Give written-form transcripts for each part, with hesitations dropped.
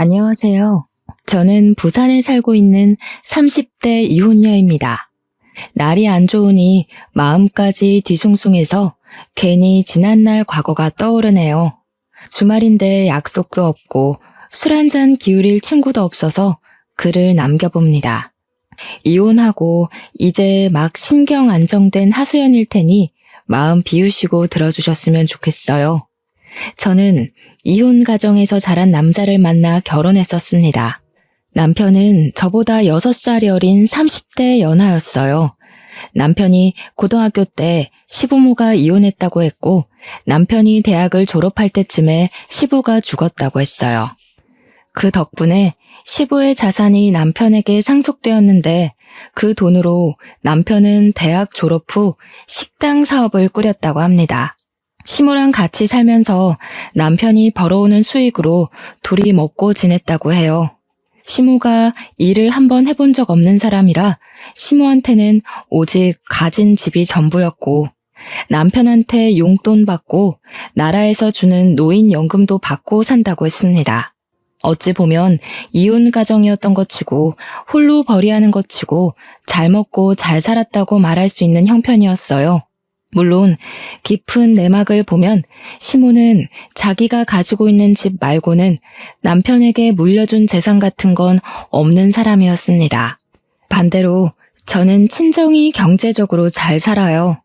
안녕하세요. 저는 부산에 살고 있는 30대 이혼녀입니다. 날이 안 좋으니 마음까지 뒤숭숭해서 괜히 지난날 과거가 떠오르네요. 주말인데 약속도 없고 술 한잔 기울일 친구도 없어서 글을 남겨봅니다. 이혼하고 이제 막 심경 안정된 하소연일 테니 마음 비우시고 들어주셨으면 좋겠어요. 저는 이혼 가정에서 자란 남자를 만나 결혼했었습니다. 남편은 저보다 6살이 어린 30대 연하였어요. 남편이 고등학교 때 시부모가 이혼했다고 했고 남편이 대학을 졸업할 때쯤에 시부가 죽었다고 했어요. 그 덕분에 시부의 자산이 남편에게 상속되었는데 그 돈으로 남편은 대학 졸업 후 식당 사업을 꾸렸다고 합니다. 시모랑 같이 살면서 남편이 벌어오는 수익으로 둘이 먹고 지냈다고 해요. 시모가 일을 한번 해본 적 없는 사람이라 시모한테는 오직 가진 집이 전부였고 남편한테 용돈 받고 나라에서 주는 노인연금도 받고 산다고 했습니다. 어찌 보면 이혼 가정이었던 것 치고 홀로 벌이하는 것 치고 잘 먹고 잘 살았다고 말할 수 있는 형편이었어요. 물론 깊은 내막을 보면 시모는 자기가 가지고 있는 집 말고는 남편에게 물려준 재산 같은 건 없는 사람이었습니다. 반대로 저는 친정이 경제적으로 잘 살아요.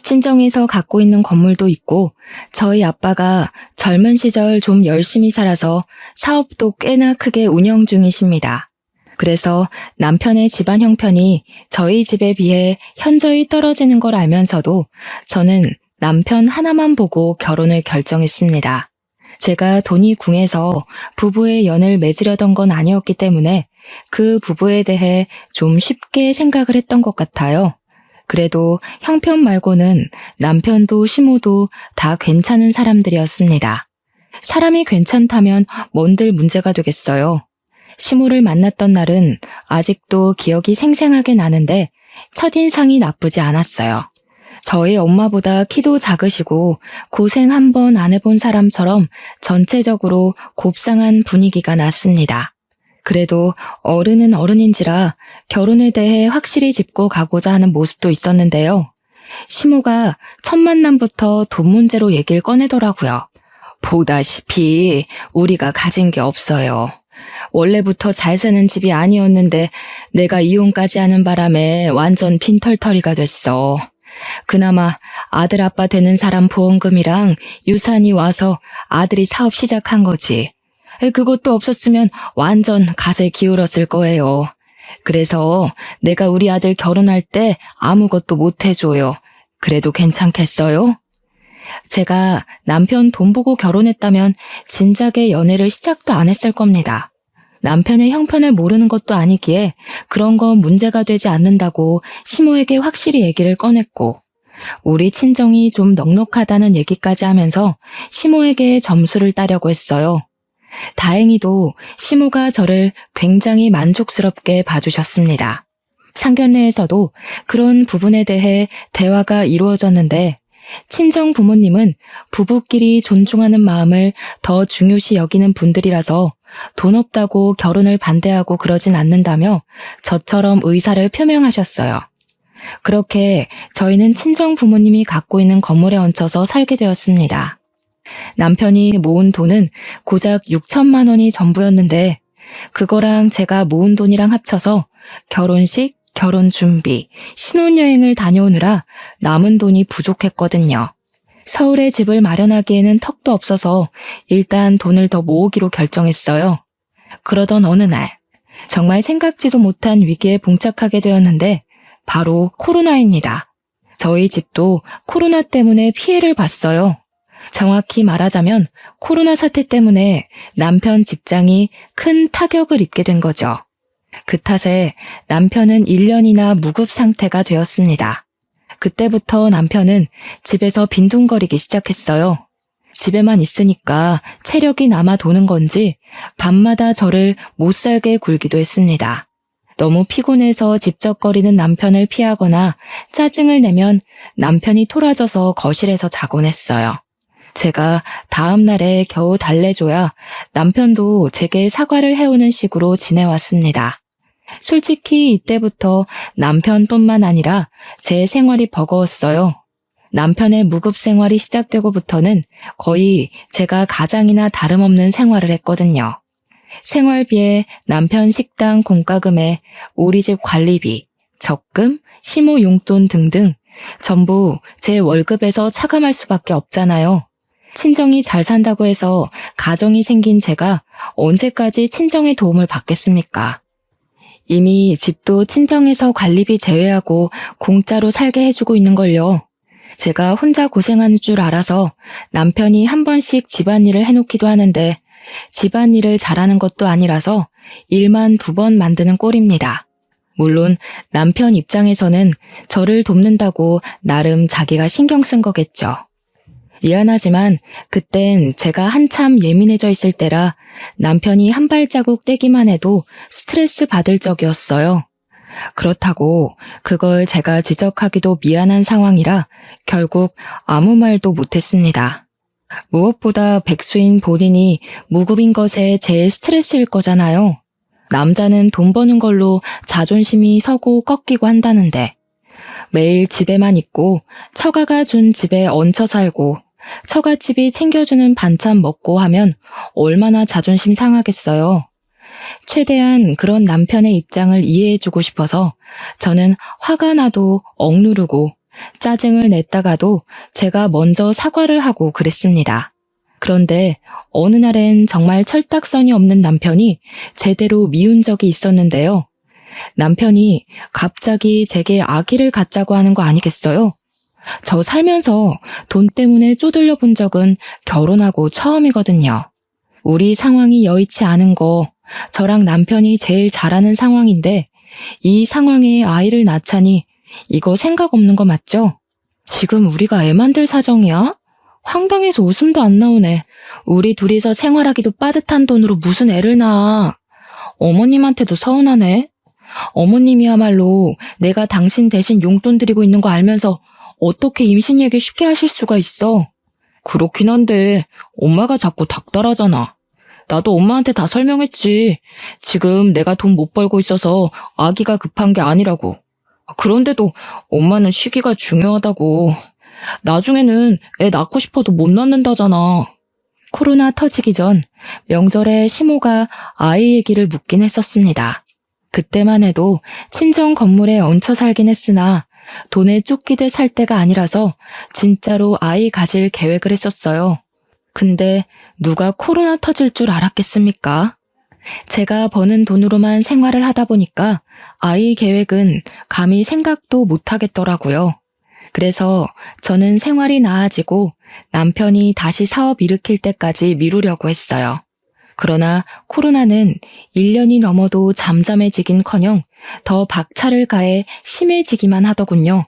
친정에서 갖고 있는 건물도 있고 저희 아빠가 젊은 시절 좀 열심히 살아서 사업도 꽤나 크게 운영 중이십니다. 그래서 남편의 집안 형편이 저희 집에 비해 현저히 떨어지는 걸 알면서도 저는 남편 하나만 보고 결혼을 결정했습니다. 제가 돈이 궁해서 부부의 연을 맺으려던 건 아니었기 때문에 그 부부에 대해 좀 쉽게 생각을 했던 것 같아요. 그래도 형편 말고는 남편도 시모도 다 괜찮은 사람들이었습니다. 사람이 괜찮다면 뭔들 문제가 되겠어요. 시모를 만났던 날은 아직도 기억이 생생하게 나는데 첫인상이 나쁘지 않았어요. 저희 엄마보다 키도 작으시고 고생 한 번 안 해본 사람처럼 전체적으로 곱상한 분위기가 났습니다. 그래도 어른은 어른인지라 결혼에 대해 확실히 짚고 가고자 하는 모습도 있었는데요. 시모가 첫 만남부터 돈 문제로 얘기를 꺼내더라고요. 보다시피 우리가 가진 게 없어요. 원래부터 잘 사는 집이 아니었는데 내가 이혼까지 하는 바람에 완전 빈털터리가 됐어. 그나마 아들 아빠 되는 사람 보험금이랑 유산이 와서 아들이 사업 시작한 거지. 그것도 없었으면 완전 갓에 기울었을 거예요. 그래서 내가 우리 아들 결혼할 때 아무것도 못 해줘요. 그래도 괜찮겠어요? 제가 남편 돈 보고 결혼했다면 진작에 연애를 시작도 안 했을 겁니다. 남편의 형편을 모르는 것도 아니기에 그런 건 문제가 되지 않는다고 시모에게 확실히 얘기를 꺼냈고 우리 친정이 좀 넉넉하다는 얘기까지 하면서 시모에게 점수를 따려고 했어요. 다행히도 시모가 저를 굉장히 만족스럽게 봐주셨습니다. 상견례에서도 그런 부분에 대해 대화가 이루어졌는데 친정 부모님은 부부끼리 존중하는 마음을 더 중요시 여기는 분들이라서 돈 없다고 결혼을 반대하고 그러진 않는다며 저처럼 의사를 표명하셨어요. 그렇게 저희는 친정 부모님이 갖고 있는 건물에 얹혀서 살게 되었습니다. 남편이 모은 돈은 고작 6천만 원이 전부였는데 그거랑 제가 모은 돈이랑 합쳐서 결혼식, 결혼 준비, 신혼여행을 다녀오느라 남은 돈이 부족했거든요. 서울에 집을 마련하기에는 턱도 없어서 일단 돈을 더 모으기로 결정했어요. 그러던 어느 날 정말 생각지도 못한 위기에 봉착하게 되었는데 바로 코로나입니다. 저희 집도 코로나 때문에 피해를 봤어요. 정확히 말하자면 코로나 사태 때문에 남편 직장이 큰 타격을 입게 된 거죠. 그 탓에 남편은 1년이나 무급 상태가 되었습니다. 그때부터 남편은 집에서 빈둥거리기 시작했어요. 집에만 있으니까 체력이 남아 도는 건지 밤마다 저를 못살게 굴기도 했습니다. 너무 피곤해서 집적거리는 남편을 피하거나 짜증을 내면 남편이 토라져서 거실에서 자곤 했어요. 제가 다음 날에 겨우 달래줘야 남편도 제게 사과를 해오는 식으로 지내왔습니다. 솔직히 이때부터 남편뿐만 아니라 제 생활이 버거웠어요. 남편의 무급 생활이 시작되고부터는 거의 제가 가장이나 다름없는 생활을 했거든요. 생활비에 남편 식당 공과금에 우리 집 관리비, 적금, 시모 용돈 등등 전부 제 월급에서 차감할 수밖에 없잖아요. 친정이 잘 산다고 해서 가정이 생긴 제가 언제까지 친정의 도움을 받겠습니까? 이미 집도 친정에서 관리비 제외하고 공짜로 살게 해주고 있는걸요. 제가 혼자 고생하는 줄 알아서 남편이 한 번씩 집안일을 해놓기도 하는데 집안일을 잘하는 것도 아니라서 일만 2번 만드는 꼴입니다. 물론 남편 입장에서는 저를 돕는다고 나름 자기가 신경 쓴 거겠죠. 미안하지만 그땐 제가 한참 예민해져 있을 때라 남편이 한 발자국 떼기만 해도 스트레스 받을 적이었어요. 그렇다고 그걸 제가 지적하기도 미안한 상황이라 결국 아무 말도 못했습니다. 무엇보다 백수인 본인이 무급인 것에 제일 스트레스일 거잖아요. 남자는 돈 버는 걸로 자존심이 서고 꺾이고 한다는데 매일 집에만 있고 처가가 준 집에 얹혀 살고 처갓집이 챙겨주는 반찬 먹고 하면 얼마나 자존심 상하겠어요. 최대한 그런 남편의 입장을 이해해주고 싶어서 저는 화가 나도 억누르고 짜증을 냈다가도 제가 먼저 사과를 하고 그랬습니다. 그런데 어느 날엔 정말 철딱선이 없는 남편이 제대로 미운 적이 있었는데요. 남편이 갑자기 제게 아기를 갖자고 하는 거 아니겠어요? 저 살면서 돈 때문에 쪼들려 본 적은 결혼하고 처음이거든요. 우리 상황이 여의치 않은 거 저랑 남편이 제일 잘하는 상황인데 이 상황에 아이를 낳자니 이거 생각 없는 거 맞죠? 지금 우리가 애 만들 사정이야? 황당해서 웃음도 안 나오네. 우리 둘이서 생활하기도 빠듯한 돈으로 무슨 애를 낳아. 어머님한테도 서운하네. 어머님이야말로 내가 당신 대신 용돈 드리고 있는 거 알면서 어떻게 임신 얘기 쉽게 하실 수가 있어. 그렇긴 한데 엄마가 자꾸 닥달하잖아. 나도 엄마한테 다 설명했지. 지금 내가 돈 못 벌고 있어서 아기가 급한 게 아니라고. 그런데도 엄마는 시기가 중요하다고. 나중에는 애 낳고 싶어도 못 낳는다잖아. 코로나 터지기 전 명절에 시모가 아이 얘기를 묻긴 했었습니다. 그때만 해도 친정 건물에 얹혀 살긴 했으나 돈에 쫓기듯 살 때가 아니라서 진짜로 아이 가질 계획을 했었어요. 근데 누가 코로나 터질 줄 알았겠습니까? 제가 버는 돈으로만 생활을 하다 보니까 아이 계획은 감히 생각도 못 하겠더라고요. 그래서 저는 생활이 나아지고 남편이 다시 사업 일으킬 때까지 미루려고 했어요. 그러나 코로나는 1년이 넘어도 잠잠해지긴커녕 더 박차를 가해 심해지기만 하더군요.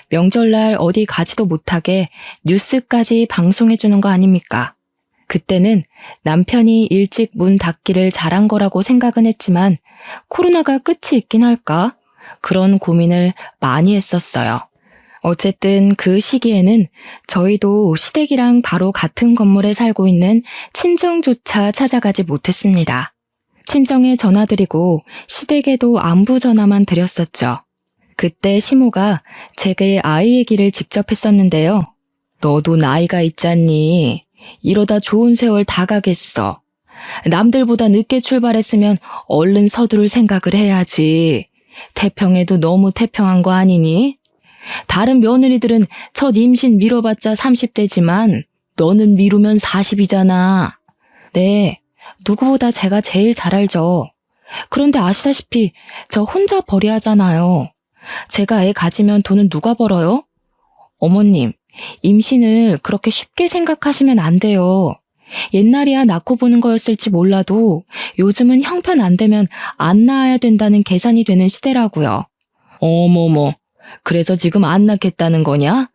명절날 어디 가지도 못하게 뉴스까지 방송해주는 거 아닙니까? 그때는 남편이 일찍 문 닫기를 잘한 거라고 생각은 했지만 코로나가 끝이 있긴 할까? 그런 고민을 많이 했었어요. 어쨌든 그 시기에는 저희도 시댁이랑 바로 같은 건물에 살고 있는 친정조차 찾아가지 못했습니다. 친정에 전화드리고 시댁에도 안부 전화만 드렸었죠. 그때 시모가 제게 아이 얘기를 직접 했었는데요. 너도 나이가 있잖니. 이러다 좋은 세월 다 가겠어. 남들보다 늦게 출발했으면 얼른 서두를 생각을 해야지. 태평해도 너무 태평한 거 아니니? 다른 며느리들은 첫 임신 미뤄봤자 30대지만 너는 미루면 40이잖아. 네, 누구보다 제가 제일 잘 알죠. 그런데 아시다시피 저 혼자 벌이야 하잖아요. 제가 애 가지면 돈은 누가 벌어요? 어머님, 임신을 그렇게 쉽게 생각하시면 안 돼요. 옛날이야 낳고 보는 거였을지 몰라도 요즘은 형편 안 되면 안 낳아야 된다는 계산이 되는 시대라고요. 어머머, 그래서 지금 안 낳겠다는 거냐?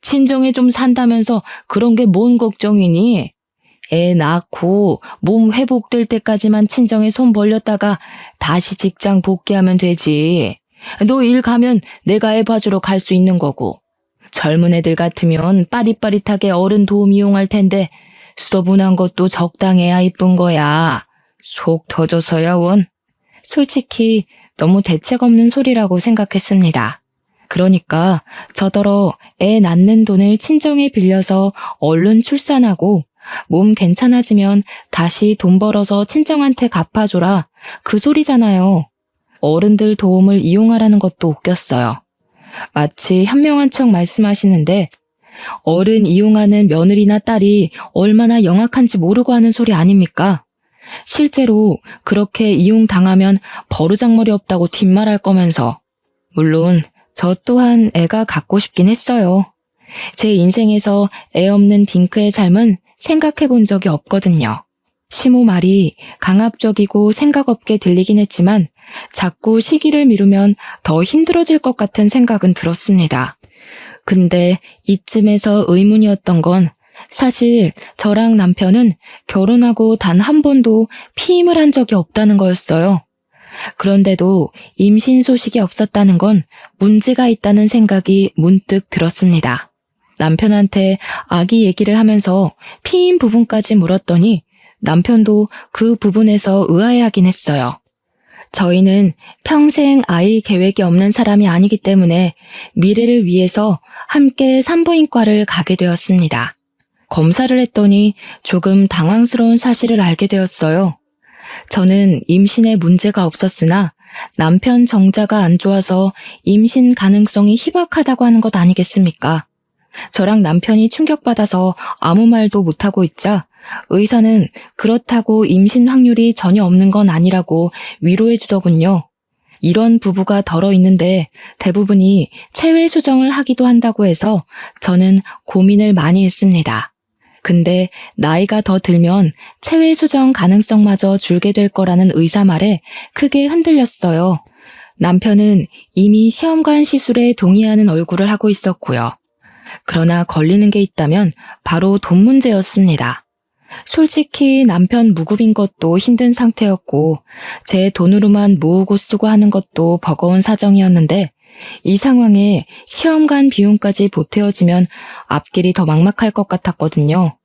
친정에 좀 산다면서 그런 게 뭔 걱정이니? 애 낳고 몸 회복될 때까지만 친정에 손 벌렸다가 다시 직장 복귀하면 되지. 너 일 가면 내가 애 봐주러 갈 수 있는 거고. 젊은 애들 같으면 빠릿빠릿하게 어른 도움 이용할 텐데 수더분한 것도 적당해야 이쁜 거야. 속 터져서야 원. 솔직히 너무 대책 없는 소리라고 생각했습니다. 그러니까 저더러 애 낳는 돈을 친정에 빌려서 얼른 출산하고 몸 괜찮아지면 다시 돈 벌어서 친정한테 갚아줘라. 그 소리잖아요. 어른들 도움을 이용하라는 것도 웃겼어요. 마치 현명한 척 말씀하시는데 어른 이용하는 며느리나 딸이 얼마나 영악한지 모르고 하는 소리 아닙니까? 실제로 그렇게 이용당하면 버르장머리 없다고 뒷말할 거면서. 물론 저 또한 애가 갖고 싶긴 했어요. 제 인생에서 애 없는 딩크의 삶은 생각해 본 적이 없거든요. 시모 말이 강압적이고 생각 없게 들리긴 했지만 자꾸 시기를 미루면 더 힘들어질 것 같은 생각은 들었습니다. 근데 이쯤에서 의문이었던 건 사실 저랑 남편은 결혼하고 단 한 번도 피임을 한 적이 없다는 거였어요. 그런데도 임신 소식이 없었다는 건 문제가 있다는 생각이 문득 들었습니다. 남편한테 아기 얘기를 하면서 피임 부분까지 물었더니 남편도 그 부분에서 의아해하긴 했어요. 저희는 평생 아이 계획이 없는 사람이 아니기 때문에 미래를 위해서 함께 산부인과를 가게 되었습니다. 검사를 했더니 조금 당황스러운 사실을 알게 되었어요. 저는 임신에 문제가 없었으나 남편 정자가 안 좋아서 임신 가능성이 희박하다고 하는 것 아니겠습니까? 저랑 남편이 충격받아서 아무 말도 못하고 있자 의사는 그렇다고 임신 확률이 전혀 없는 건 아니라고 위로해 주더군요. 이런 부부가 덜어 있는데 대부분이 체외 수정을 하기도 한다고 해서 저는 고민을 많이 했습니다. 근데 나이가 더 들면 체외 수정 가능성마저 줄게 될 거라는 의사 말에 크게 흔들렸어요. 남편은 이미 시험관 시술에 동의하는 얼굴을 하고 있었고요. 그러나 걸리는 게 있다면 바로 돈 문제였습니다. 솔직히 남편 무급인 것도 힘든 상태였고 제 돈으로만 모으고 쓰고 하는 것도 버거운 사정이었는데 이 상황에 시험관 비용까지 보태어지면 앞길이 더 막막할 것 같았거든요.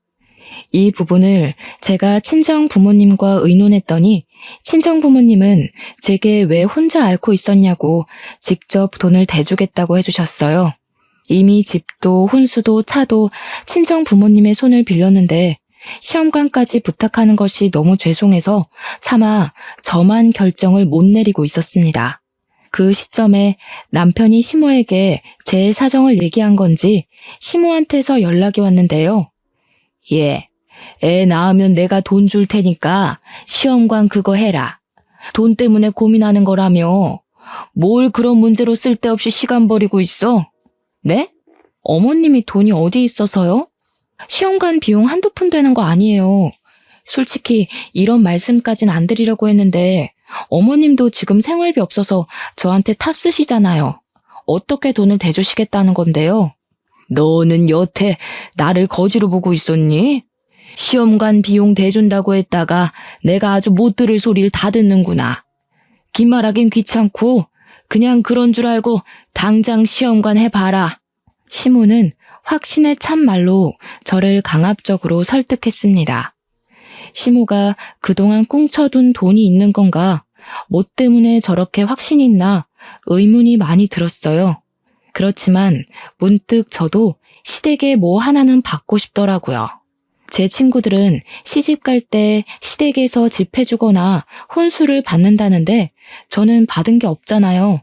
이 부분을 제가 친정 부모님과 의논했더니 친정 부모님은 제게 왜 혼자 앓고 있었냐고 직접 돈을 대주겠다고 해주셨어요. 이미 집도 혼수도 차도 친정 부모님의 손을 빌렸는데 시험관까지 부탁하는 것이 너무 죄송해서 차마 저만 결정을 못 내리고 있었습니다. 그 시점에 남편이 시모에게 제 사정을 얘기한 건지 시모한테서 연락이 왔는데요. 예, 애 낳으면 내가 돈 줄 테니까 시험관 그거 해라. 돈 때문에 고민하는 거라며. 뭘 그런 문제로 쓸데없이 시간 버리고 있어? 네? 어머님이 돈이 어디 있어서요? 시험관 비용 한두 푼 되는 거 아니에요. 솔직히 이런 말씀까진 안 드리려고 했는데 어머님도 지금 생활비 없어서 저한테 탓쓰시잖아요. 어떻게 돈을 대주시겠다는 건데요? 너는 여태 나를 거지로 보고 있었니? 시험관 비용 대준다고 했다가 내가 아주 못 들을 소리를 다 듣는구나. 긴 말하긴 귀찮고 그냥 그런 줄 알고 당장 시험관 해봐라. 시모는 확신에 찬 말로 저를 강압적으로 설득했습니다. 시모가 그동안 꽁쳐둔 돈이 있는 건가? 뭐 때문에 저렇게 확신이 있나 의문이 많이 들었어요. 그렇지만 문득 저도 시댁에 뭐 하나는 받고 싶더라고요. 제 친구들은 시집 갈 때 시댁에서 집 해주거나 혼수를 받는다는데 저는 받은 게 없잖아요.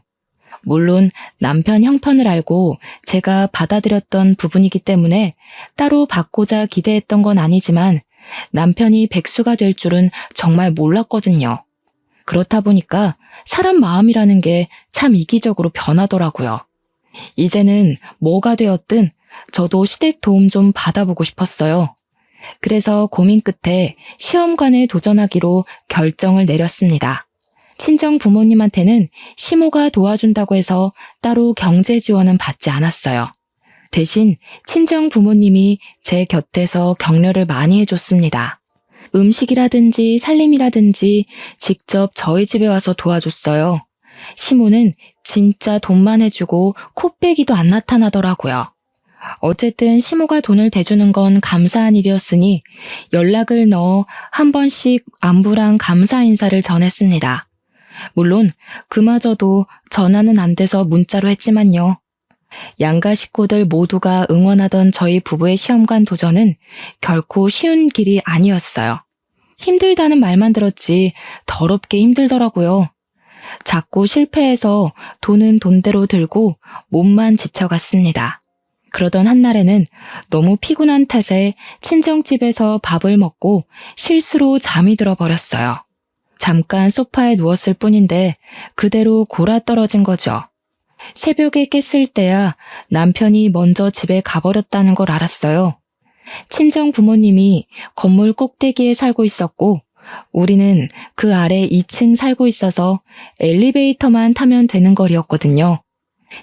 물론 남편 형편을 알고 제가 받아들였던 부분이기 때문에 따로 받고자 기대했던 건 아니지만 남편이 백수가 될 줄은 정말 몰랐거든요. 그렇다 보니까 사람 마음이라는 게 참 이기적으로 변하더라고요. 이제는 뭐가 되었든 저도 시댁 도움 좀 받아보고 싶었어요. 그래서 고민 끝에 시험관에 도전하기로 결정을 내렸습니다. 친정 부모님한테는 시모가 도와준다고 해서 따로 경제 지원은 받지 않았어요. 대신 친정 부모님이 제 곁에서 격려를 많이 해줬습니다. 음식이라든지 살림이라든지 직접 저희 집에 와서 도와줬어요. 시모는 진짜 돈만 해주고 코빼기도 안 나타나더라고요. 어쨌든 시모가 돈을 대주는 건 감사한 일이었으니 연락을 넣어 한 번씩 안부랑 감사 인사를 전했습니다. 물론 그마저도 전화는 안 돼서 문자로 했지만요. 양가 식구들 모두가 응원하던 저희 부부의 시험관 도전은 결코 쉬운 길이 아니었어요. 힘들다는 말만 들었지 더럽게 힘들더라고요. 자꾸 실패해서 돈은 돈대로 들고 몸만 지쳐갔습니다. 그러던 한날에는 너무 피곤한 탓에 친정집에서 밥을 먹고 실수로 잠이 들어버렸어요. 잠깐 소파에 누웠을 뿐인데 그대로 골아떨어진 거죠. 새벽에 깼을 때야 남편이 먼저 집에 가버렸다는 걸 알았어요. 친정 부모님이 건물 꼭대기에 살고 있었고 우리는 그 아래 2층 살고 있어서 엘리베이터만 타면 되는 거리였거든요.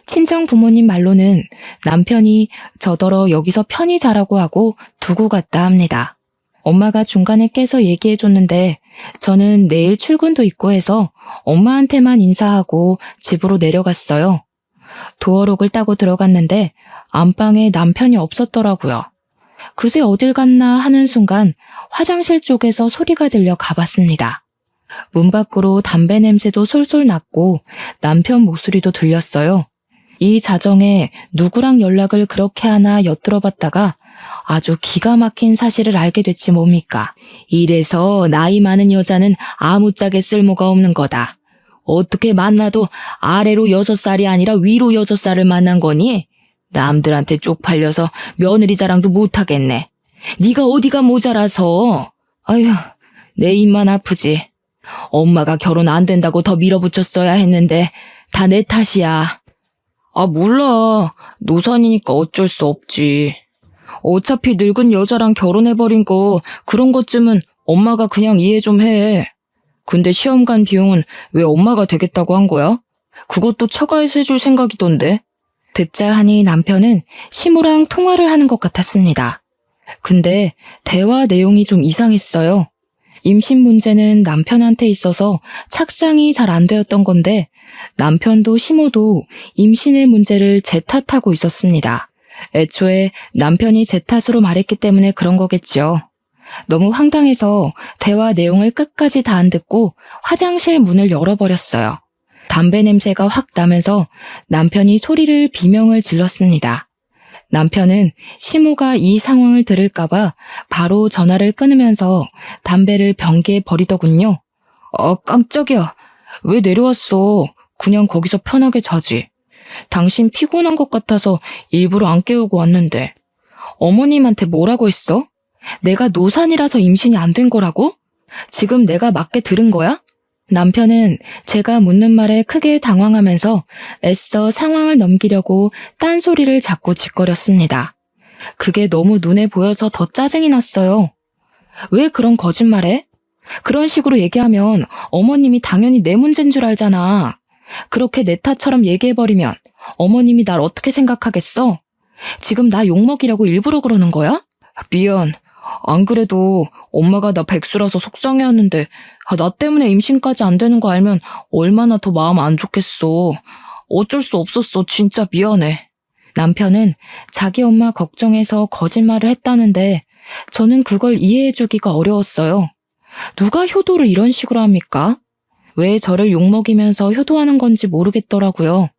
친정 부모님 말로는 남편이 저더러 여기서 편히 자라고 하고 두고 갔다 합니다. 엄마가 중간에 깨서 얘기해줬는데 저는 내일 출근도 있고 해서 엄마한테만 인사하고 집으로 내려갔어요. 도어록을 따고 들어갔는데 안방에 남편이 없었더라고요. 그새 어딜 갔나 하는 순간 화장실 쪽에서 소리가 들려 가봤습니다. 문 밖으로 담배 냄새도 솔솔 났고 남편 목소리도 들렸어요. 이 자정에 누구랑 연락을 그렇게 하나 엿들어봤다가 아주 기가 막힌 사실을 알게 됐지 뭡니까. 이래서 나이 많은 여자는 아무짝에 쓸모가 없는 거다. 어떻게 만나도 아래로 6살이 아니라 위로 6살을 만난 거니? 남들한테 쪽팔려서 며느리 자랑도 못하겠네. 네가 어디가 모자라서. 아휴, 내 입만 아프지. 엄마가 결혼 안 된다고 더 밀어붙였어야 했는데 다 내 탓이야. 아, 몰라. 노산이니까 어쩔 수 없지. 어차피 늙은 여자랑 결혼해버린 거 그런 것쯤은 엄마가 그냥 이해 좀 해. 근데 시험관 비용은 왜 엄마가 되겠다고 한 거야? 그것도 처가에서 해줄 생각이던데. 듣자 하니 남편은 시모랑 통화를 하는 것 같았습니다. 근데 대화 내용이 좀 이상했어요. 임신 문제는 남편한테 있어서 착상이 잘 안 되었던 건데 남편도 시모도 임신의 문제를 제 탓하고 있었습니다. 애초에 남편이 제 탓으로 말했기 때문에 그런 거겠죠. 너무 황당해서 대화 내용을 끝까지 다 안 듣고 화장실 문을 열어버렸어요. 담배 냄새가 확 나면서 남편이 소리를 비명을 질렀습니다. 남편은 시모가 이 상황을 들을까봐 바로 전화를 끊으면서 담배를 변기에 버리더군요. 깜짝이야. 왜 내려왔어? 그냥 거기서 편하게 자지. 당신 피곤한 것 같아서 일부러 안 깨우고 왔는데. 어머님한테 뭐라고 했어? 내가 노산이라서 임신이 안 된 거라고? 지금 내가 맞게 들은 거야? 남편은 제가 묻는 말에 크게 당황하면서 애써 상황을 넘기려고 딴소리를 자꾸 짓거렸습니다. 그게 너무 눈에 보여서 더 짜증이 났어요. 왜 그런 거짓말해? 그런 식으로 얘기하면 어머님이 당연히 내 문제인 줄 알잖아. 그렇게 내 탓처럼 얘기해버리면 어머님이 날 어떻게 생각하겠어? 지금 나 욕먹이려고 일부러 그러는 거야? 미안. 안 그래도 엄마가 나 백수라서 속상해하는데 나 때문에 임신까지 안 되는 거 알면 얼마나 더 마음 안 좋겠어. 어쩔 수 없었어. 진짜 미안해. 남편은 자기 엄마 걱정해서 거짓말을 했다는데 저는 그걸 이해해주기가 어려웠어요. 누가 효도를 이런 식으로 합니까? 왜 저를 욕먹이면서 효도하는 건지 모르겠더라고요.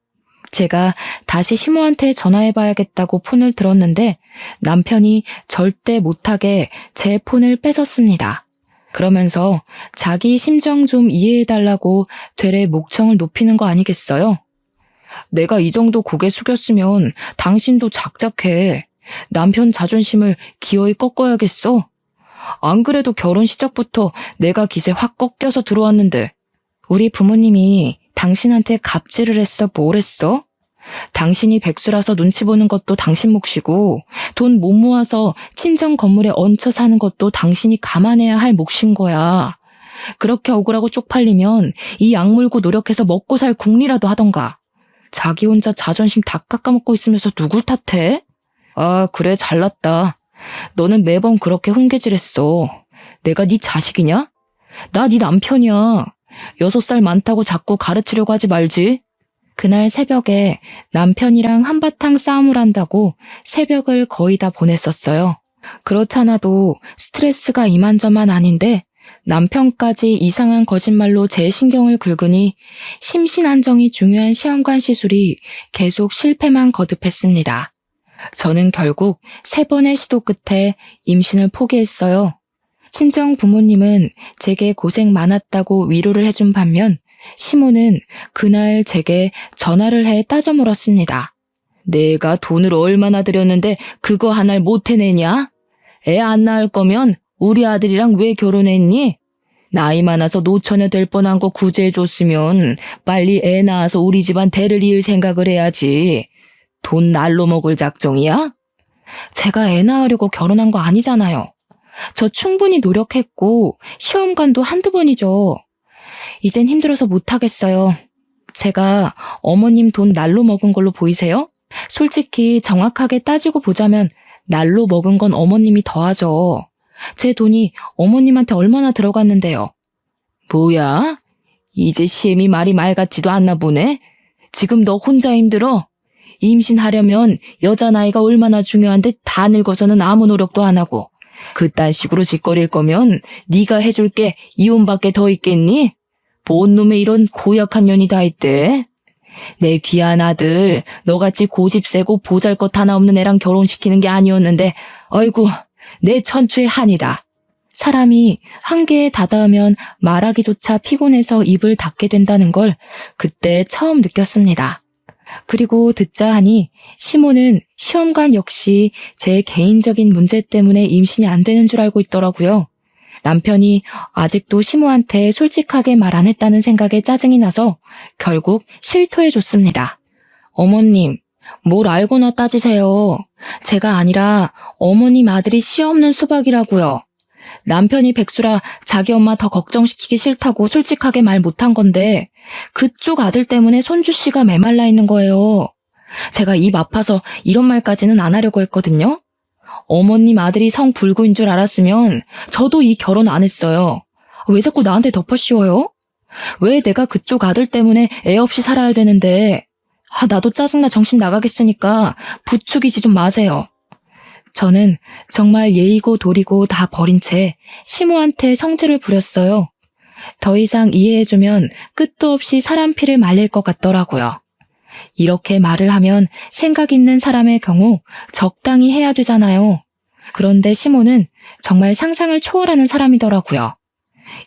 제가 다시 시모한테 전화해봐야겠다고 폰을 들었는데 남편이 절대 못하게 제 폰을 뺏었습니다. 그러면서 자기 심정 좀 이해해달라고 되레 목청을 높이는 거 아니겠어요? 내가 이 정도 고개 숙였으면 당신도 작작해. 남편 자존심을 기어이 꺾어야겠어? 안 그래도 결혼 시작부터 내가 기세 확 꺾여서 들어왔는데. 우리 부모님이 당신한테 갑질을 했어? 뭘 했어? 당신이 백수라서 눈치 보는 것도 당신 몫이고 돈 못 모아서 친정 건물에 얹혀 사는 것도 당신이 감안해야 할 몫인 거야. 그렇게 억울하고 쪽팔리면 이 악물고 노력해서 먹고 살 궁리라도 하던가. 자기 혼자 자존심 다 깎아먹고 있으면서 누굴 탓해? 아, 그래, 잘났다. 너는 매번 그렇게 훈계질했어. 내가 네 자식이냐? 나 네 남편이야. 6살 많다고 자꾸 가르치려고 하지 말지. 그날 새벽에 남편이랑 한바탕 싸움을 한다고 새벽을 거의 다 보냈었어요. 그렇잖아도 스트레스가 이만저만 아닌데 남편까지 이상한 거짓말로 제 신경을 긁으니 심신안정이 중요한 시험관 시술이 계속 실패만 거듭했습니다. 저는 결국 3번의 시도 끝에 임신을 포기했어요. 친정 부모님은 제게 고생 많았다고 위로를 해준 반면 시모는 그날 제게 전화를 해 따져 물었습니다. 내가 돈을 얼마나 들였는데 그거 하나를 못 해내냐? 애 안 낳을 거면 우리 아들이랑 왜 결혼했니? 나이 많아서 노처녀 될 뻔한 거 구제해줬으면 빨리 애 낳아서 우리 집안 대를 이을 생각을 해야지. 돈 날로 먹을 작정이야? 제가 애 낳으려고 결혼한 거 아니잖아요. 저 충분히 노력했고 시험관도 한두 번이죠. 이젠 힘들어서 못하겠어요. 제가 어머님 돈 날로 먹은 걸로 보이세요? 솔직히 정확하게 따지고 보자면 날로 먹은 건 어머님이 더하죠. 제 돈이 어머님한테 얼마나 들어갔는데요. 뭐야? 이제 시엠이 말이 말 같지도 않나 보네? 지금 너 혼자 힘들어? 임신하려면 여자 나이가 얼마나 중요한데 다 늙어서는 아무 노력도 안 하고 그딴 식으로 짓거릴 거면 네가 해줄 게 이혼밖에 더 있겠니? 뭔 놈의 이런 고약한 년이 다 있대? 내 귀한 아들 너같이 고집 세고 보잘것 하나 없는 애랑 결혼시키는 게 아니었는데 아이고 내 천추의 한이다. 사람이 한계에 다다으면 말하기조차 피곤해서 입을 닫게 된다는 걸 그때 처음 느꼈습니다. 그리고 듣자 하니 시모는 시험관 역시 제 개인적인 문제 때문에 임신이 안 되는 줄 알고 있더라고요. 남편이 아직도 시모한테 솔직하게 말 안 했다는 생각에 짜증이 나서 결국 실토해줬습니다. 어머님, 뭘 알고나 따지세요. 제가 아니라 어머님 아들이 씨 없는 수박이라고요. 남편이 백수라 자기 엄마 더 걱정시키기 싫다고 솔직하게 말 못한 건데 그쪽 아들 때문에 손주 씨가 메말라 있는 거예요. 제가 입 아파서 이런 말까지는 안 하려고 했거든요. 어머님 아들이 성 불구인 줄 알았으면 저도 이 결혼 안 했어요. 왜 자꾸 나한테 덮어 씌워요? 왜 내가 그쪽 아들 때문에 애 없이 살아야 되는데 나도 짜증나 정신 나가겠으니까 부추기지 좀 마세요. 저는 정말 예의고 도리고 다 버린 채 시모한테 성질을 부렸어요. 더 이상 이해해주면 끝도 없이 사람 피를 말릴 것 같더라고요. 이렇게 말을 하면 생각 있는 사람의 경우 적당히 해야 되잖아요. 그런데 시모는 정말 상상을 초월하는 사람이더라고요.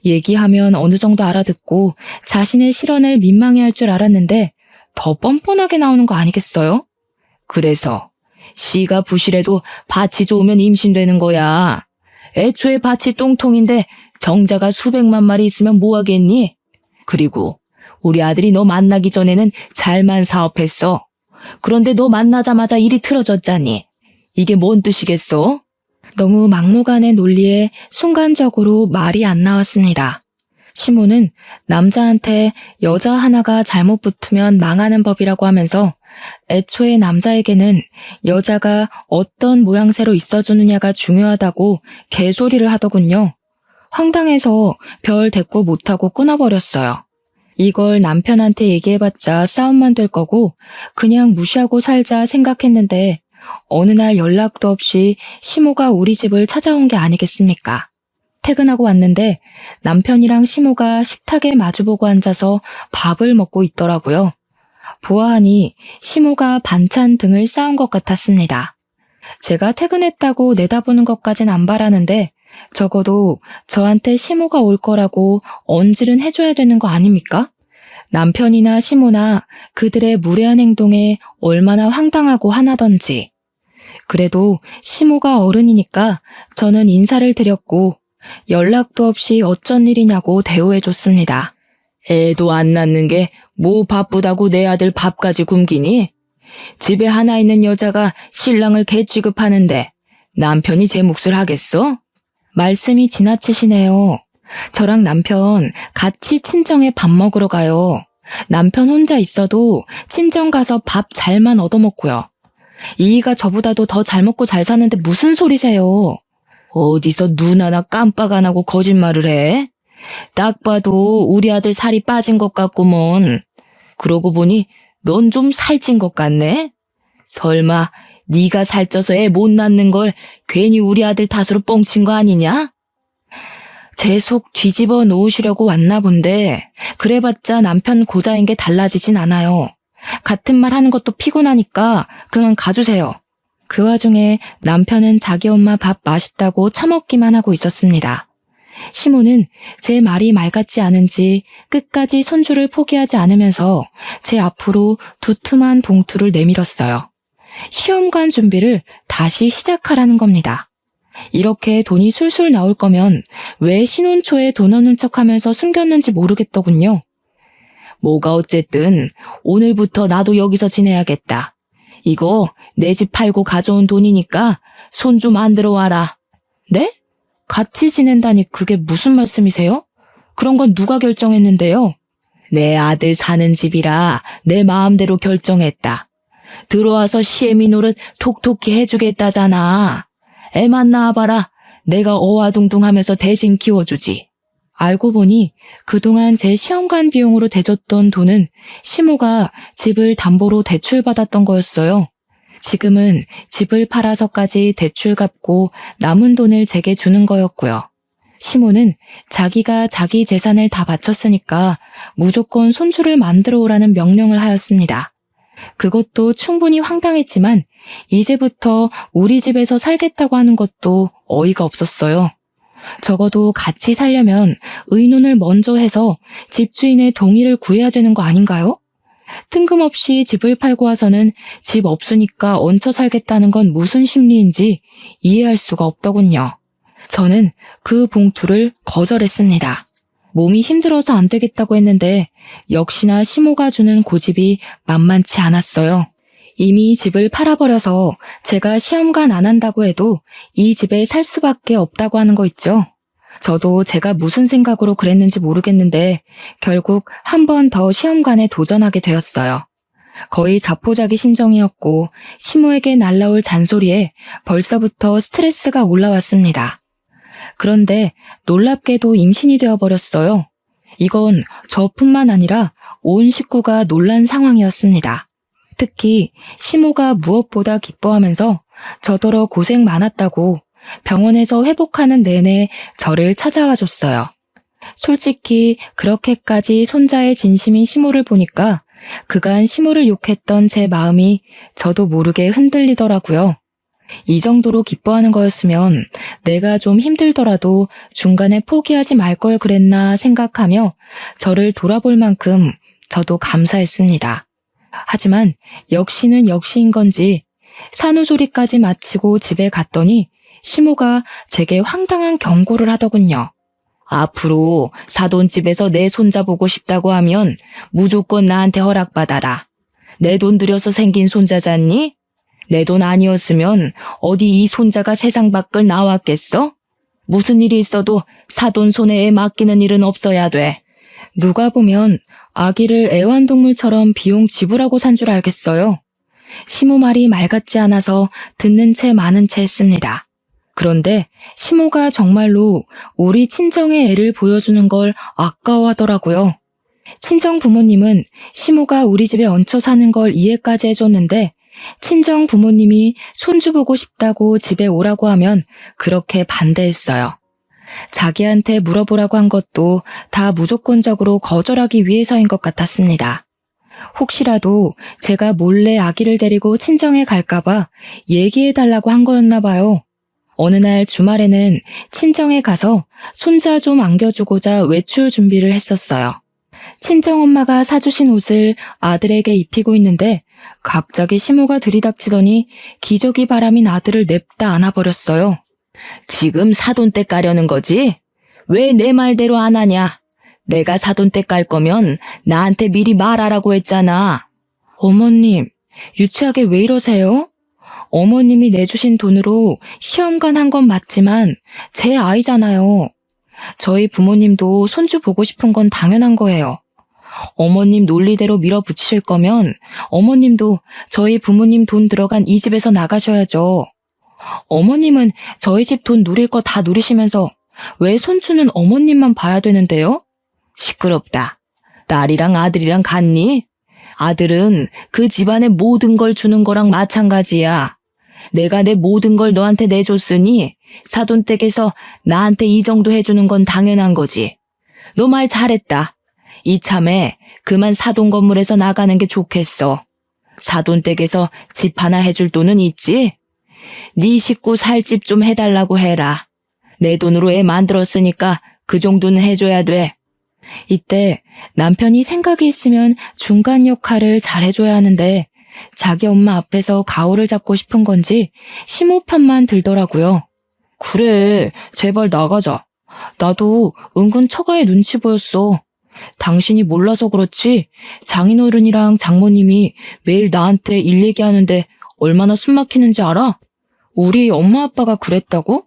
얘기하면 어느 정도 알아듣고 자신의 실언을 민망해할 줄 알았는데 더 뻔뻔하게 나오는 거 아니겠어요? 그래서 씨가 부실해도 밭이 좋으면 임신되는 거야. 애초에 밭이 똥통인데 정자가 수백만 마리 있으면 뭐 하겠니? 그리고 우리 아들이 너 만나기 전에는 잘만 사업했어. 그런데 너 만나자마자 일이 틀어졌잖니. 이게 뭔 뜻이겠어? 너무 막무가내 논리에 순간적으로 말이 안 나왔습니다. 시모는 남자한테 여자 하나가 잘못 붙으면 망하는 법이라고 하면서 애초에 남자에게는 여자가 어떤 모양새로 있어주느냐가 중요하다고 개소리를 하더군요. 황당해서 별 대꾸 못하고 끊어버렸어요. 이걸 남편한테 얘기해봤자 싸움만 될 거고 그냥 무시하고 살자 생각했는데 어느 날 연락도 없이 시모가 우리 집을 찾아온 게 아니겠습니까? 퇴근하고 왔는데 남편이랑 시모가 식탁에 마주보고 앉아서 밥을 먹고 있더라고요. 보아하니 시모가 반찬 등을 쌓은 것 같았습니다. 제가 퇴근했다고 내다보는 것까진 안 바라는데 적어도 저한테 시모가 올 거라고 언질은 해줘야 되는 거 아닙니까? 남편이나 시모나 그들의 무례한 행동에 얼마나 황당하고 화나던지. 그래도 시모가 어른이니까 저는 인사를 드렸고 연락도 없이 어쩐 일이냐고 대우해줬습니다. 애도 안 낳는 게 뭐 바쁘다고 내 아들 밥까지 굶기니? 집에 하나 있는 여자가 신랑을 개 취급하는데 남편이 제 몫을 하겠어? 말씀이 지나치시네요. 저랑 남편 같이 친정에 밥 먹으러 가요. 남편 혼자 있어도 친정 가서 밥 잘만 얻어먹고요. 이이가 저보다도 더 잘 먹고 잘 사는데 무슨 소리세요? 어디서 눈 하나 깜빡 안 하고 거짓말을 해? 딱 봐도 우리 아들 살이 빠진 것 같구먼. 그러고 보니 넌 좀 살찐 것 같네? 설마 네가 살쪄서 애 못 낳는 걸 괜히 우리 아들 탓으로 뻥친 거 아니냐? 제 속 뒤집어 놓으시려고 왔나 본데 그래봤자 남편 고자인 게 달라지진 않아요. 같은 말 하는 것도 피곤하니까 그만 가주세요. 그 와중에 남편은 자기 엄마 밥 맛있다고 처먹기만 하고 있었습니다. 시모는 제 말이 말 같지 않은지 끝까지 손주를 포기하지 않으면서 제 앞으로 두툼한 봉투를 내밀었어요. 시험관 준비를 다시 시작하라는 겁니다. 이렇게 돈이 술술 나올 거면 왜 신혼 초에 돈 없는 척하면서 숨겼는지 모르겠더군요. 뭐가 어쨌든 오늘부터 나도 여기서 지내야겠다. 이거 내 집 팔고 가져온 돈이니까 손 좀 만들어 와라. 네? 같이 지낸다니 그게 무슨 말씀이세요? 그런 건 누가 결정했는데요? 내 아들 사는 집이라 내 마음대로 결정했다. 들어와서 시애미 노릇 톡톡히 해주겠다잖아. 애만 낳아봐라. 내가 어와둥둥하면서 대신 키워주지. 알고 보니 그동안 제 시험관 비용으로 대줬던 돈은 시모가 집을 담보로 대출받았던 거였어요. 지금은 집을 팔아서까지 대출 갚고 남은 돈을 제게 주는 거였고요. 시모는 자기가 자기 재산을 다 바쳤으니까 무조건 손주를 만들어 오라는 명령을 하였습니다. 그것도 충분히 황당했지만 이제부터 우리 집에서 살겠다고 하는 것도 어이가 없었어요. 적어도 같이 살려면 의논을 먼저 해서 집주인의 동의를 구해야 되는 거 아닌가요? 뜬금없이 집을 팔고 와서는 집 없으니까 얹혀 살겠다는 건 무슨 심리인지 이해할 수가 없더군요. 저는 그 봉투를 거절했습니다. 몸이 힘들어서 안 되겠다고 했는데 역시나 시모가 주는 고집이 만만치 않았어요. 이미 집을 팔아버려서 제가 시험관 안 한다고 해도 이 집에 살 수밖에 없다고 하는 거 있죠. 저도 제가 무슨 생각으로 그랬는지 모르겠는데 결국 한 번 더 시험관에 도전하게 되었어요. 거의 자포자기 심정이었고 시모에게 날라올 잔소리에 벌써부터 스트레스가 올라왔습니다. 그런데 놀랍게도 임신이 되어버렸어요. 이건 저뿐만 아니라 온 식구가 놀란 상황이었습니다. 특히 시모가 무엇보다 기뻐하면서 저더러 고생 많았다고 병원에서 회복하는 내내 저를 찾아와 줬어요. 솔직히 그렇게까지 손자의 진심인 시모를 보니까 그간 시모를 욕했던 제 마음이 저도 모르게 흔들리더라고요. 이 정도로 기뻐하는 거였으면 내가 좀 힘들더라도 중간에 포기하지 말 걸 그랬나 생각하며 저를 돌아볼 만큼 저도 감사했습니다. 하지만 역시는 역시인 건지 산후조리까지 마치고 집에 갔더니 시모가 제게 황당한 경고를 하더군요. 앞으로 사돈집에서 내 손자 보고 싶다고 하면 무조건 나한테 허락받아라. 내 돈 들여서 생긴 손자잖니? 내 돈 아니었으면 어디 이 손자가 세상 밖을 나왔겠어? 무슨 일이 있어도 사돈 손에 애 맡기는 일은 없어야 돼. 누가 보면 아기를 애완동물처럼 비용 지불하고 산 줄 알겠어요. 시모 말이 말 같지 않아서 듣는 채 마는 채 했습니다. 그런데 시모가 정말로 우리 친정의 애를 보여주는 걸 아까워하더라고요. 친정 부모님은 시모가 우리 집에 얹혀 사는 걸 이해까지 해줬는데 친정 부모님이 손주 보고 싶다고 집에 오라고 하면 그렇게 반대했어요. 자기한테 물어보라고 한 것도 다 무조건적으로 거절하기 위해서인 것 같았습니다. 혹시라도 제가 몰래 아기를 데리고 친정에 갈까봐 얘기해달라고 한 거였나 봐요. 어느 날 주말에는 친정에 가서 손자 좀 안겨주고자 외출 준비를 했었어요. 친정엄마가 사주신 옷을 아들에게 입히고 있는데 갑자기 시모가 들이닥치더니 기저귀 바람인 아들을 냅다 안아버렸어요. 지금 사돈때 까려는 거지? 왜 내 말대로 안 하냐? 내가 사돈때 깔 거면 나한테 미리 말하라고 했잖아. 어머님, 유치하게 왜 이러세요? 어머님이 내주신 돈으로 시험관 한 건 맞지만 제 아이잖아요. 저희 부모님도 손주 보고 싶은 건 당연한 거예요. 어머님 논리대로 밀어붙이실 거면 어머님도 저희 부모님 돈 들어간 이 집에서 나가셔야죠. 어머님은 저희 집 돈 누릴 거 다 누리시면서 왜 손주는 어머님만 봐야 되는데요? 시끄럽다. 딸이랑 아들이랑 같니? 아들은 그 집안의 모든 걸 주는 거랑 마찬가지야. 내가 내 모든 걸 너한테 내줬으니 사돈댁에서 나한테 이 정도 해주는 건 당연한 거지. 너 말 잘했다. 이참에 그만 사돈 건물에서 나가는 게 좋겠어. 사돈댁에서 집 하나 해줄 돈은 있지? 네 식구 살 집 좀 해달라고 해라. 내 돈으로 애 만들었으니까 그 정도는 해줘야 돼. 이때 남편이 생각이 있으면 중간 역할을 잘해줘야 하는데 자기 엄마 앞에서 가오를 잡고 싶은 건지 시모 편만 들더라고요. 그래, 제발 나가자. 나도 은근 처가에 눈치 보였어. 당신이 몰라서 그렇지 장인어른이랑 장모님이 매일 나한테 일 얘기하는데 얼마나 숨 막히는지 알아? 우리 엄마 아빠가 그랬다고?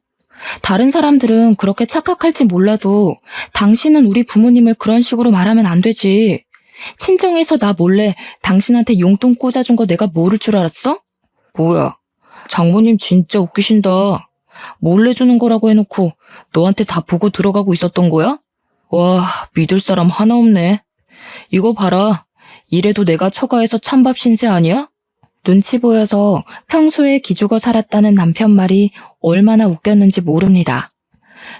다른 사람들은 그렇게 착각할지 몰라도 당신은 우리 부모님을 그런 식으로 말하면 안 되지. 친정에서 나 몰래 당신한테 용돈 꽂아준 거 내가 모를 줄 알았어? 뭐야, 장모님 진짜 웃기신다. 몰래 주는 거라고 해놓고 너한테 다 보고 들어가고 있었던 거야? 와, 믿을 사람 하나 없네. 이거 봐라. 이래도 내가 처가에서 찬밥 신세 아니야? 눈치 보여서 평소에 기죽어 살았다는 남편 말이 얼마나 웃겼는지 모릅니다.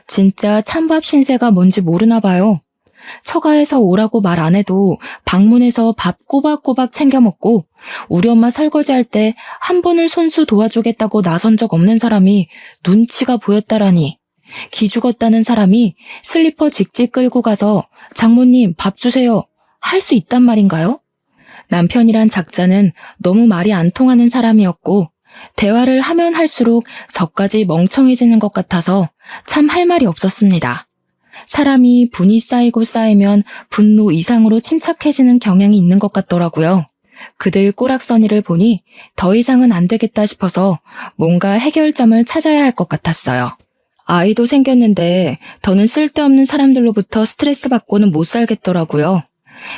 진짜 찬밥 신세가 뭔지 모르나 봐요. 처가에서 오라고 말 안 해도 방문해서 밥 꼬박꼬박 챙겨 먹고 우리 엄마 설거지할 때 한 번을 손수 도와주겠다고 나선 적 없는 사람이 눈치가 보였다라니. 기죽었다는 사람이 슬리퍼 직직 끌고 가서 장모님 밥 주세요 할 수 있단 말인가요? 남편이란 작자는 너무 말이 안 통하는 사람이었고 대화를 하면 할수록 저까지 멍청해지는 것 같아서 참 할 말이 없었습니다. 사람이 분이 쌓이고 쌓이면 분노 이상으로 침착해지는 경향이 있는 것 같더라고요. 그들 꼬락서니를 보니 더 이상은 안 되겠다 싶어서 뭔가 해결점을 찾아야 할 것 같았어요. 아이도 생겼는데 더는 쓸데없는 사람들로부터 스트레스 받고는 못 살겠더라고요.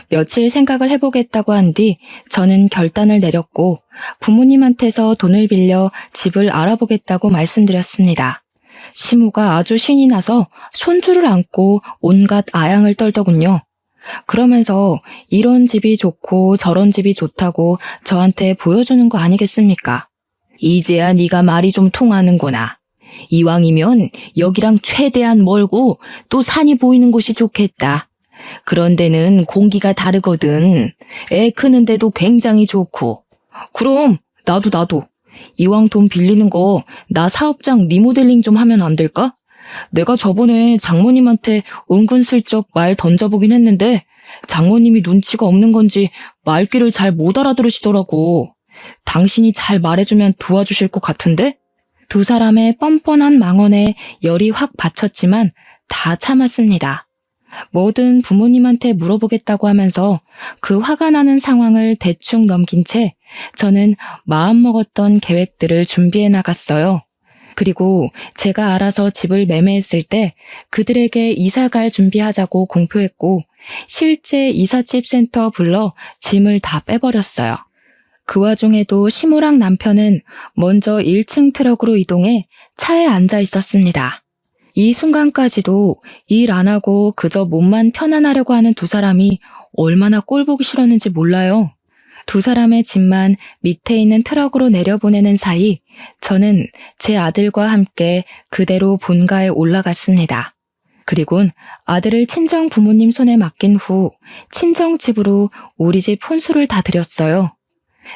며칠 생각을 해보겠다고 한 뒤 저는 결단을 내렸고 부모님한테서 돈을 빌려 집을 알아보겠다고 말씀드렸습니다. 시모가 아주 신이 나서 손주를 안고 온갖 아양을 떨더군요. 그러면서 이런 집이 좋고 저런 집이 좋다고 저한테 보여주는 거 아니겠습니까? 이제야 네가 말이 좀 통하는구나. 이왕이면 여기랑 최대한 멀고 또 산이 보이는 곳이 좋겠다. 그런 데는 공기가 다르거든. 애 크는데도 굉장히 좋고. 그럼 나도. 이왕 돈 빌리는 거 나 사업장 리모델링 좀 하면 안 될까? 내가 저번에 장모님한테 은근슬쩍 말 던져보긴 했는데 장모님이 눈치가 없는 건지 말귀를 잘 못 알아들으시더라고. 당신이 잘 말해주면 도와주실 것 같은데? 두 사람의 뻔뻔한 망언에 열이 확 받쳤지만 다 참았습니다. 뭐든 부모님한테 물어보겠다고 하면서 그 화가 나는 상황을 대충 넘긴 채 저는 마음먹었던 계획들을 준비해 나갔어요. 그리고 제가 알아서 집을 매매했을 때 그들에게 이사갈 준비하자고 공표했고 실제 이삿집 센터 불러 짐을 다 빼버렸어요. 그 와중에도 시모랑 남편은 먼저 1층 트럭으로 이동해 차에 앉아 있었습니다. 이 순간까지도 일 안 하고 그저 몸만 편안하려고 하는 두 사람이 얼마나 꼴보기 싫었는지 몰라요. 두 사람의 짐만 밑에 있는 트럭으로 내려보내는 사이 저는 제 아들과 함께 그대로 본가에 올라갔습니다. 그리곤 아들을 친정 부모님 손에 맡긴 후 친정집으로 우리 집 혼수를 다 드렸어요.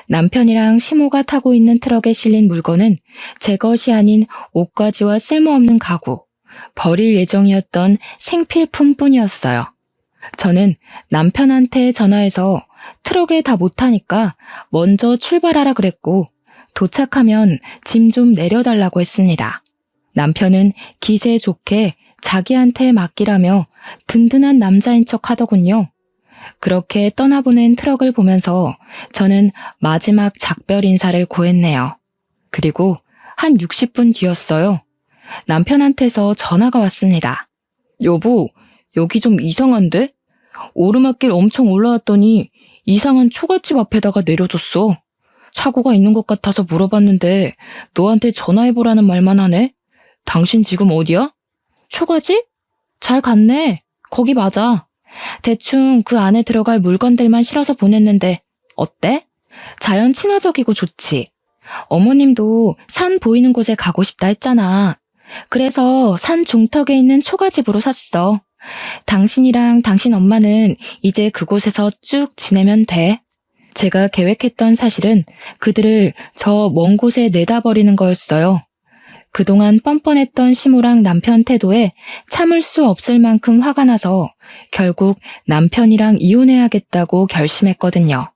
남편이랑 시모가 타고 있는 트럭에 실린 물건은 제 것이 아닌 옷가지와 쓸모없는 가구, 버릴 예정이었던 생필품뿐이었어요. 저는 남편한테 전화해서 트럭에 다 못 타니까 먼저 출발하라 그랬고 도착하면 짐 좀 내려달라고 했습니다. 남편은 기세 좋게 자기한테 맡기라며 든든한 남자인 척 하더군요. 그렇게 떠나보낸 트럭을 보면서 저는 마지막 작별 인사를 고했네요. 그리고 한 60분 뒤였어요. 남편한테서 전화가 왔습니다. 여보, 여기 좀 이상한데? 오르막길 엄청 올라왔더니 이상한 초가집 앞에다가 내려줬어. 사고가 있는 것 같아서 물어봤는데 너한테 전화해보라는 말만 하네? 당신 지금 어디야? 초가집? 잘 갔네. 거기 맞아. 대충 그 안에 들어갈 물건들만 실어서 보냈는데 어때? 자연 친화적이고 좋지. 어머님도 산 보이는 곳에 가고 싶다 했잖아. 그래서 산 중턱에 있는 초가집으로 샀어. 당신이랑 당신 엄마는 이제 그곳에서 쭉 지내면 돼. 제가 계획했던 사실은 그들을 저 먼 곳에 내다버리는 거였어요. 그동안 뻔뻔했던 시모랑 남편 태도에 참을 수 없을 만큼 화가 나서 결국 남편이랑 이혼해야겠다고 결심했거든요.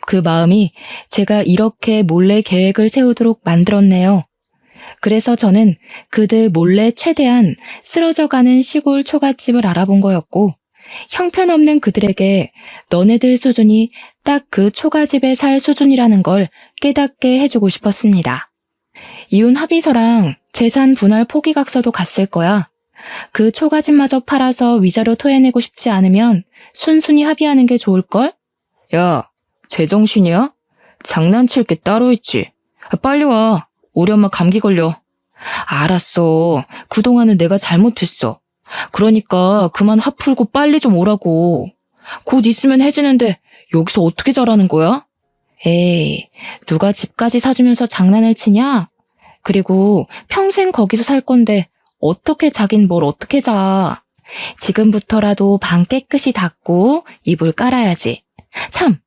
그 마음이 제가 이렇게 몰래 계획을 세우도록 만들었네요. 그래서 저는 그들 몰래 최대한 쓰러져가는 시골 초가집을 알아본 거였고, 형편없는 그들에게 너네들 수준이 딱 그 초가집에 살 수준이라는 걸 깨닫게 해주고 싶었습니다. 이혼 합의서랑 재산 분할 포기각서도 갔을 거야. 그 초가집마저 팔아서 위자료 토해내고 싶지 않으면 순순히 합의하는 게 좋을걸? 야, 제정신이야? 장난칠 게 따로 있지. 빨리 와. 우리 엄마 감기 걸려. 알았어. 그동안은 내가 잘못했어. 그러니까 그만 화 풀고 빨리 좀 오라고. 곧 있으면 해지는데 여기서 어떻게 자라는 거야? 에이, 누가 집까지 사주면서 장난을 치냐? 그리고 평생 거기서 살 건데 어떻게 자긴 뭘 어떻게 자. 지금부터라도 방 깨끗이 닦고 이불 깔아야지. 참,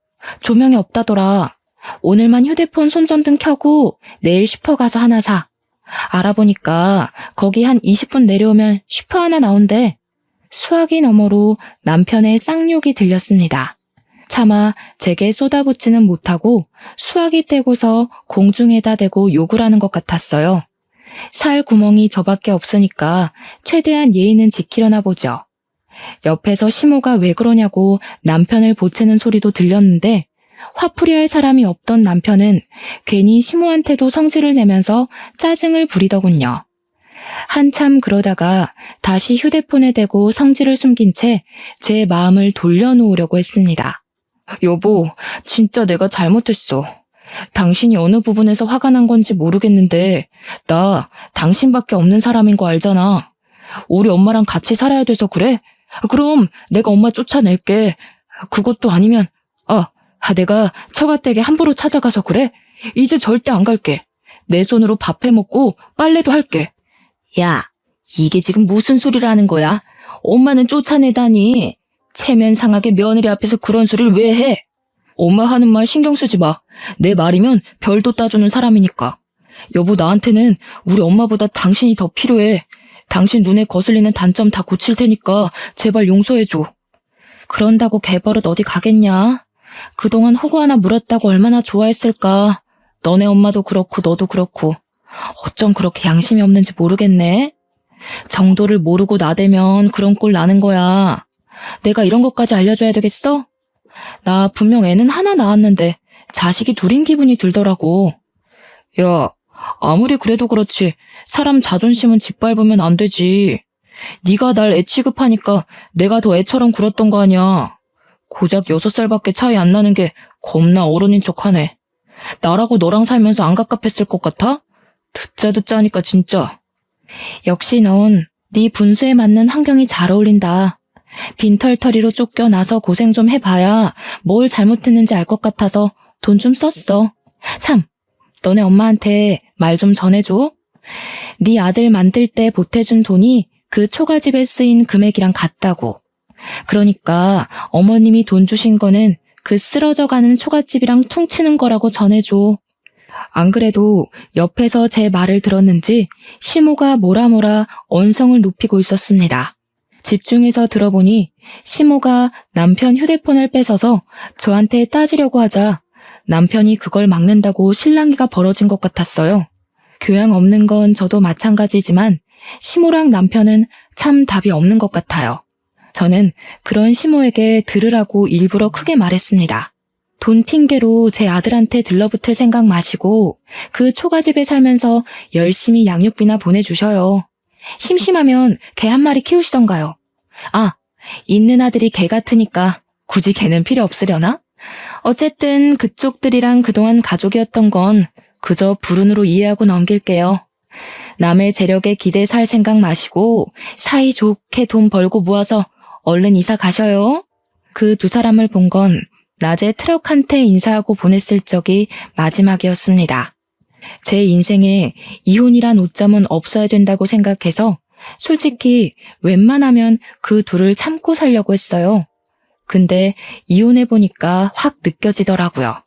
조명이 없다더라. 오늘만 휴대폰 손전등 켜고 내일 슈퍼 가서 하나 사. 알아보니까 거기 한 20분 내려오면 슈퍼 하나 나온대. 수화기 너머로 남편의 쌍욕이 들렸습니다. 차마 제게 쏟아붓지는 못하고 수화기 떼고서 공중에다 대고 욕을 하는 것 같았어요. 살 구멍이 저밖에 없으니까 최대한 예의는 지키려나 보죠. 옆에서 시모가 왜 그러냐고 남편을 보채는 소리도 들렸는데 화풀이할 사람이 없던 남편은 괜히 시모한테도 성질을 내면서 짜증을 부리더군요. 한참 그러다가 다시 휴대폰에 대고 성질을 숨긴 채 제 마음을 돌려놓으려고 했습니다. 여보, 진짜 내가 잘못했어. 당신이 어느 부분에서 화가 난 건지 모르겠는데 나 당신밖에 없는 사람인 거 알잖아. 우리 엄마랑 같이 살아야 돼서 그래? 그럼 내가 엄마 쫓아낼게. 그것도 아니면 내가 처갓댁에 함부로 찾아가서 그래? 이제 절대 안 갈게. 내 손으로 밥 해먹고 빨래도 할게. 야, 이게 지금 무슨 소리를 하는 거야? 엄마는 쫓아내다니. 체면상하게 며느리 앞에서 그런 소리를 왜 해? 엄마 하는 말 신경 쓰지 마. 내 말이면 별도 따주는 사람이니까. 여보, 나한테는 우리 엄마보다 당신이 더 필요해. 당신 눈에 거슬리는 단점 다 고칠 테니까 제발 용서해줘. 그런다고 개버릇 어디 가겠냐? 그동안 호구 하나 물었다고 얼마나 좋아했을까. 너네 엄마도 그렇고 너도 그렇고. 어쩜 그렇게 양심이 없는지 모르겠네. 정도를 모르고 나대면 그런 꼴 나는 거야. 내가 이런 것까지 알려줘야 되겠어? 나 분명 애는 하나 낳았는데 자식이 둘인 기분이 들더라고. 야, 아무리 그래도 그렇지 사람 자존심은 짓밟으면 안 되지. 네가 날 애 취급하니까 내가 더 애처럼 굴었던 거 아니야. 고작 6살밖에 차이 안 나는 게 겁나 어른인 척하네. 나라고 너랑 살면서 안 갑갑했을 것 같아? 듣자 하니까 진짜. 역시 넌 네 분수에 맞는 환경이 잘 어울린다. 빈털터리로 쫓겨나서 고생 좀 해봐야 뭘 잘못했는지 알 것 같아서 돈 좀 썼어. 참, 너네 엄마한테 말 좀 전해줘. 네 아들 만들 때 보태준 돈이 그 초가집에 쓰인 금액이랑 같다고. 그러니까 어머님이 돈 주신 거는 그 쓰러져가는 초가집이랑 퉁치는 거라고 전해줘. 안 그래도 옆에서 제 말을 들었는지 시모가 뭐라 언성을 높이고 있었습니다. 집중해서 들어보니 시모가 남편 휴대폰을 뺏어서 저한테 따지려고 하자 남편이 그걸 막는다고 실랑이가 벌어진 것 같았어요. 교양 없는 건 저도 마찬가지지만 시모랑 남편은 참 답이 없는 것 같아요. 저는 그런 시모에게 들으라고 일부러 크게 말했습니다. 돈 핑계로 제 아들한테 들러붙을 생각 마시고 그 초가집에 살면서 열심히 양육비나 보내주셔요. 심심하면 개 한 마리 키우시던가요. 있는 아들이 개 같으니까 굳이 개는 필요 없으려나? 어쨌든 그쪽들이랑 그동안 가족이었던 건 그저 불운으로 이해하고 넘길게요. 남의 재력에 기대 살 생각 마시고 사이좋게 돈 벌고 모아서 얼른 이사 가셔요. 그 두 사람을 본 건 낮에 트럭한테 인사하고 보냈을 적이 마지막이었습니다. 제 인생에 이혼이란 오점은 없어야 된다고 생각해서 솔직히 웬만하면 그 둘을 참고 살려고 했어요. 근데 이혼해보니까 확 느껴지더라고요.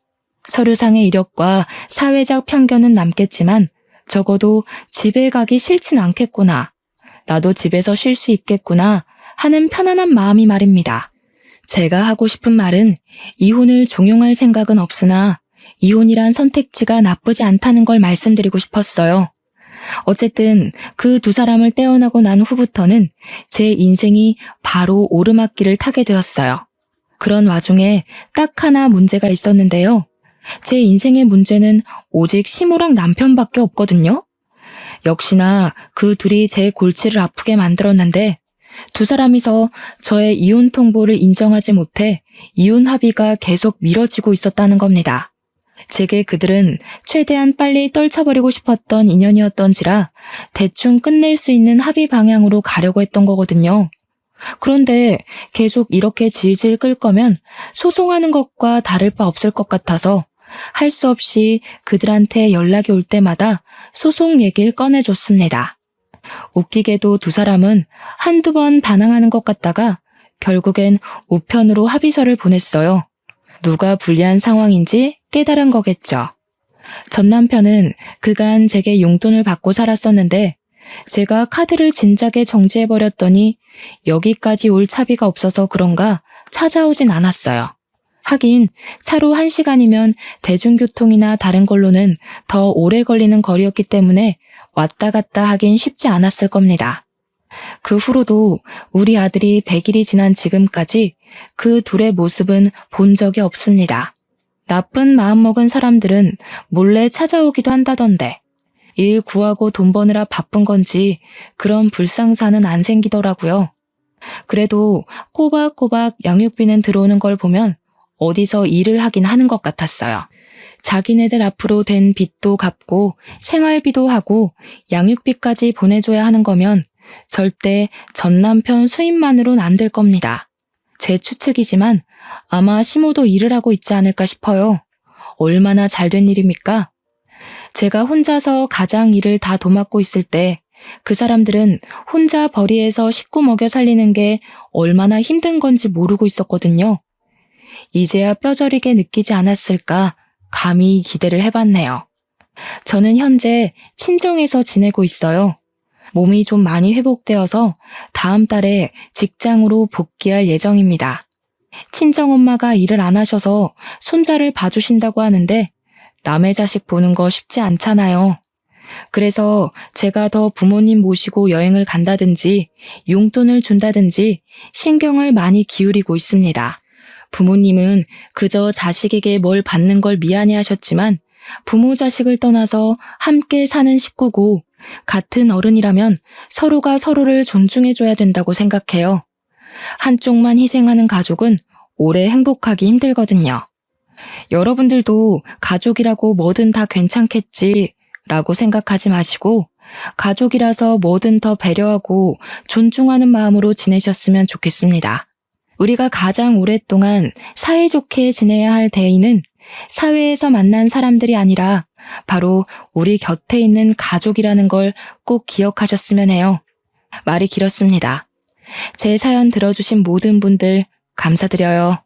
서류상의 이력과 사회적 편견은 남겠지만 적어도 집에 가기 싫진 않겠구나. 나도 집에서 쉴 수 있겠구나 하는 편안한 마음이 말입니다. 제가 하고 싶은 말은 이혼을 종용할 생각은 없으나 이혼이란 선택지가 나쁘지 않다는 걸 말씀드리고 싶었어요. 어쨌든 그 두 사람을 떼어나고 난 후부터는 제 인생이 바로 오르막길을 타게 되었어요. 그런 와중에 딱 하나 문제가 있었는데요. 제 인생의 문제는 오직 시모랑 남편밖에 없거든요. 역시나 그 둘이 제 골치를 아프게 만들었는데 두 사람이서 저의 이혼 통보를 인정하지 못해 이혼 합의가 계속 미뤄지고 있었다는 겁니다. 제게 그들은 최대한 빨리 떨쳐버리고 싶었던 인연이었던지라 대충 끝낼 수 있는 합의 방향으로 가려고 했던 거거든요. 그런데 계속 이렇게 질질 끌 거면 소송하는 것과 다를 바 없을 것 같아서 할 수 없이 그들한테 연락이 올 때마다 소송 얘기를 꺼내줬습니다. 웃기게도 두 사람은 한두 번 반항하는 것 같다가 결국엔 우편으로 합의서를 보냈어요. 누가 불리한 상황인지 깨달은 거겠죠. 전 남편은 그간 제게 용돈을 받고 살았었는데 제가 카드를 진작에 정지해버렸더니 여기까지 올 차비가 없어서 그런가 찾아오진 않았어요. 하긴 차로 1시간이면 대중교통이나 다른 걸로는 더 오래 걸리는 거리였기 때문에 왔다 갔다 하긴 쉽지 않았을 겁니다. 그 후로도 우리 아들이 100일이 지난 지금까지 그 둘의 모습은 본 적이 없습니다. 나쁜 마음먹은 사람들은 몰래 찾아오기도 한다던데 일 구하고 돈 버느라 바쁜 건지 그런 불상사는 안 생기더라고요. 그래도 꼬박꼬박 양육비는 들어오는 걸 보면 어디서 일을 하긴 하는 것 같았어요. 자기네들 앞으로 된 빚도 갚고 생활비도 하고 양육비까지 보내줘야 하는 거면 절대 전 남편 수입만으론 안 될 겁니다. 제 추측이지만 아마 시모도 일을 하고 있지 않을까 싶어요. 얼마나 잘된 일입니까? 제가 혼자서 가장 일을 다 도맡고 있을 때 그 사람들은 혼자 벌이에서 식구 먹여 살리는 게 얼마나 힘든 건지 모르고 있었거든요. 이제야 뼈저리게 느끼지 않았을까 감히 기대를 해봤네요. 저는 현재 친정에서 지내고 있어요. 몸이 좀 많이 회복되어서 다음 달에 직장으로 복귀할 예정입니다. 친정엄마가 일을 안 하셔서 손자를 봐주신다고 하는데 남의 자식 보는 거 쉽지 않잖아요. 그래서 제가 더 부모님 모시고 여행을 간다든지 용돈을 준다든지 신경을 많이 기울이고 있습니다. 부모님은 그저 자식에게 뭘 받는 걸 미안해 하셨지만 부모 자식을 떠나서 함께 사는 식구고 같은 어른이라면 서로가 서로를 존중해줘야 된다고 생각해요. 한쪽만 희생하는 가족은 오래 행복하기 힘들거든요. 여러분들도 가족이라고 뭐든 다 괜찮겠지 라고 생각하지 마시고 가족이라서 뭐든 더 배려하고 존중하는 마음으로 지내셨으면 좋겠습니다. 우리가 가장 오랫동안 사이좋게 지내야 할 대의는 사회에서 만난 사람들이 아니라 바로 우리 곁에 있는 가족이라는 걸 꼭 기억하셨으면 해요. 말이 길었습니다. 제 사연 들어주신 모든 분들 감사드려요.